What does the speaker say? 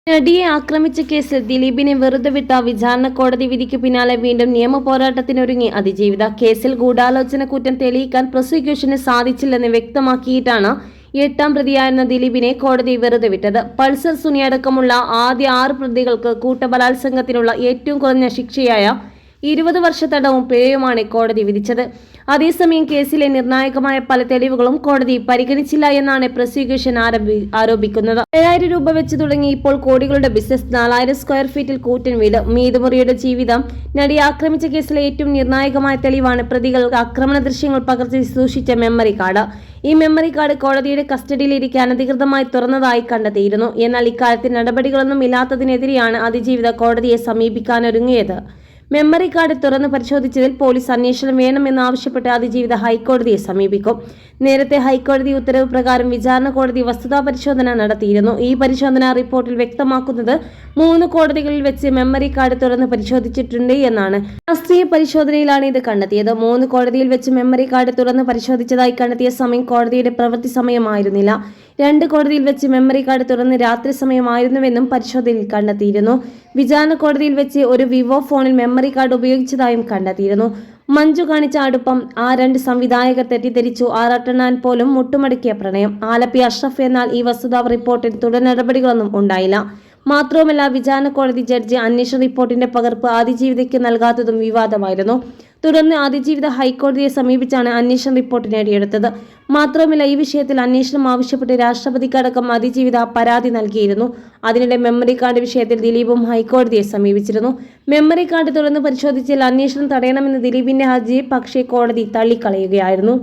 നടിയെ ആക്രമിച്ച കേസിൽ ദിലീപിനെ വെറുതെ വിട്ട വിചാരണ കോടതി വിധിക്ക് പിന്നാലെ വീണ്ടും നിയമ പോരാട്ടത്തിനൊരുങ്ങി അതിജീവിത. കേസിൽ ഗൂഢാലോചന കുറ്റം തെളിയിക്കാൻ പ്രോസിക്യൂഷന് സാധിച്ചില്ലെന്ന് വ്യക്തമാക്കിയിട്ടാണ് 8ാം പ്രതിയായിരുന്ന ദിലീപിനെ കോടതി വെറുതെ വിട്ടത്. പൾസർ സുനി അടക്കമുള്ള ആദ്യ 6 പ്രതികൾക്ക് കൂട്ടബലാത്സംഗത്തിനുള്ള ഏറ്റവും കുറഞ്ഞ ശിക്ഷയായ 20 വർഷ തടവും പിഴയുമാണ് കോടതി വിധിച്ചത്. അതേസമയം കേസിലെ നിർണായകമായ പല തെളിവുകളും കോടതി പരിഗണിച്ചില്ല എന്നാണ് പ്രോസിക്യൂഷൻ ആരോപിക്കുന്നത്. 7,000 രൂപ വെച്ച് തുടങ്ങി ഇപ്പോൾ കോടികളുടെ ബിസിനസ്, 4,000 സ്ക്വയർ ഫീറ്റിൽ കൂറ്റൻ വീട്, മീതുമുറിയുടെ ജീവിതം. നടിയെ ആക്രമിച്ച കേസിലെ ഏറ്റവും നിർണായകമായ തെളിവാണ് പ്രതികൾ ആക്രമണ ദൃശ്യങ്ങൾ പകർത്തി സൂക്ഷിച്ച മെമ്മറി കാർഡ്. ഈ മെമ്മറി കാർഡ് കോടതിയുടെ കസ്റ്റഡിയിലിരിക്കെ അനധികൃതമായി തുറന്നതായി കണ്ടെത്തിയിരുന്നു. എന്നാൽ ഇക്കാര്യത്തിൽ നടപടികളൊന്നും ഇല്ലാത്തതിനെതിരെയാണ് അതിജീവിത കോടതിയെ സമീപിക്കാനൊരുങ്ങിയത്. മെമ്മറി കാർഡ് തുറന്ന് പരിശോധിച്ചതിൽ പോലീസ് അന്വേഷണം വേണമെന്നാവശ്യപ്പെട്ട് അതിജീവിത ഹൈക്കോടതിയെ സമീപിക്കും. നേരത്തെ ഹൈക്കോടതി ഉത്തരവ് പ്രകാരം വിചാരണ കോടതി വസ്തുതാ പരിശോധന നടത്തിയിരുന്നു. ഈ പരിശോധനാ റിപ്പോർട്ടിൽ വ്യക്തമാക്കുന്നത് 3 കോടതികളിൽ വെച്ച് മെമ്മറി കാർഡ് തുറന്ന് പരിശോധിച്ചിട്ടുണ്ട് എന്നാണ്. ശാസ്ത്രീയ പരിശോധനയിലാണ് ഇത് കണ്ടെത്തിയത്. 3 കോടതിയിൽ വെച്ച് മെമ്മറി കാർഡ് തുറന്ന് പരിശോധിച്ചതായി കണ്ടെത്തിയ സമയം കോടതിയുടെ പ്രവൃത്തി സമയമായിരുന്നില്ല. 2 കോടതിയിൽ വെച്ച് മെമ്മറി കാർഡ് തുറന്ന് രാത്രി സമയമായിരുന്നുവെന്നും പരിശോധനയിൽ കണ്ടെത്തിയിരുന്നു. വിചാരണ കോടതിയിൽ വെച്ച് ഒരു വിവോ ഫോണിൽ മെമ്മറി കാർഡ് ഉപയോഗിച്ചതായും കണ്ടെത്തിയിരുന്നു. മഞ്ജു കാണിച്ച അടുപ്പം ആ 2 സംവിധായകർ തെറ്റിദ്ധരിച്ചു. ആറാട്ടണ്ണൻ പോലും മുട്ടുമടക്കിയ പ്രണയം. ആലപ്പി അഷ്റഫ്. എന്നാൽ ഈ വസ്തുതാ റിപ്പോർട്ടിൽ തുടർ നടപടികളൊന്നും ഉണ്ടായില്ല. മാത്രവുമല്ല, വിചാരണ കോടതി ജഡ്ജി അന്വേഷണ റിപ്പോർട്ടിന്റെ പകർപ്പ് അതിജീവിതയ്ക്ക് നൽകാത്തതും വിവാദമായിരുന്നു. തുടർന്ന് അതിജീവിത ഹൈക്കോടതിയെ സമീപിച്ചാണ് അന്വേഷണ റിപ്പോർട്ട് നേടിയെടുത്തത്. മാത്രവുമല്ല, ഈ വിഷയത്തിൽ അന്വേഷണം ആവശ്യപ്പെട്ട് രാഷ്ട്രപതിക്കടക്കം അതിജീവിത പരാതി നൽകിയിരുന്നു. അതിനിടെ മെമ്മറി കാർഡ് വിഷയത്തിൽ ദിലീപും ഹൈക്കോടതിയെ സമീപിച്ചിരുന്നു. മെമ്മറി കാർഡ് തുറന്ന് പരിശോധിച്ചാൽ അന്വേഷണം തടയണമെന്ന് ദിലീപിന്റെ ഹർജി പക്ഷേ കോടതി തള്ളിക്കളയുകയായിരുന്നു.